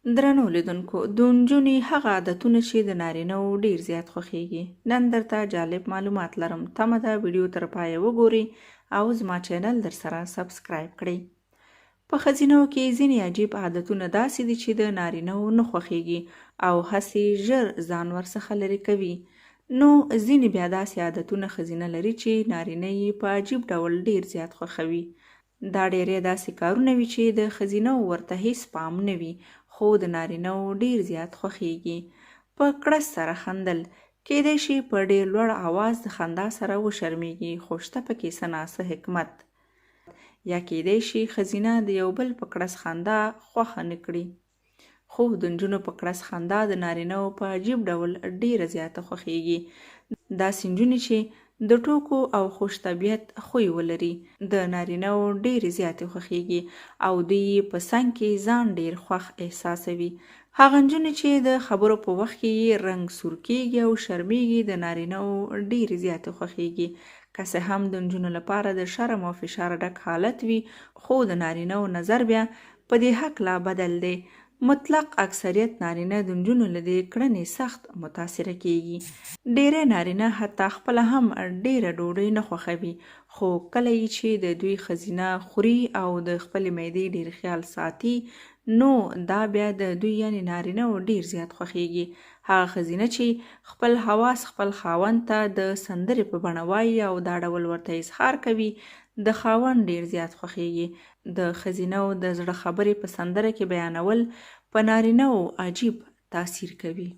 درنو لیدونکو، د نجونې هغه عادتونه چې د نارینه‌و ډېر زیات خوښیږي. نن درته جالب معلومات لرم. تمه ده ویډیو تر پایه وګورئ او زما چینل درسره سبسکرایب کړئ. په ښځینه‌و کې ځینې عجیب عادتونه داسې دي چې د نارینه‌و نه خوښیږي او هسې ژر ځان ورڅخه لرې کوي. نو ځینې بیا داسې عادتونه ښځینه لري چې نارینه یې په عجیب ډول ډېر زیات خوښوي. دا ډېری داسې کارونه وي چې د ښځینه‌و ورته هیڅ پام نه وي، خو د نارینه‌و ډېر زیات خوښیږي. په کړس سره خندل. کیدای شي په ډېر لوړ آواز د خندا سره وشرمېږي، خو شته پکې څه ناڅه حکمت. یا کیدای شي ښځینه د یو بل په کړس خندا خوښه نه کړي. خو د نجونو په کړس خندا د نارینه‌و په عجیب ډول ډېره زیاته خوښیږي. داسې نجونې چې د ټوکو او خوش طبیعت خوی ولري د نارینه‌و ډېرې زیاتې خوښیږي او دوی په څنګ کې ځان ډېر خوښ احساسوي. هغه نجونې چې د خبرو په وخت کې یې رنګ سور کېږي او شرمېږي د نارینه‌و ډېرې زیاتې خوښیږي. که څه هم د نجونو لپاره د شرم او فشار ډک حالت وي، خو د نارینه‌و نظر بیا په دې هکله بدل دی. مطلق اکثریت نارینه د نجونو له دې کړنې سخت متاثره کېږي. ډېری نارینه حتی خپله هم ډېره ډوډۍ نه خوښوي، خو کله یې چې د دوی ښځینه خوري او د خپلې معدې ډېر خیال ساتي، نو دا بیا د دوی یعنې نارینه‌و ډېر زیات خوښیږي. هغه ښځینه چې خپل حواس خپل خاوند ته د سندرې په بڼه وایي او دا ډول ورته اظهار کوي، د خاوند ډېر زیات خوښیږي. د ښځینه‌و د زړه خبرې په سندره کې بیانول په نارینه‌و عجیب تاثیر کوي.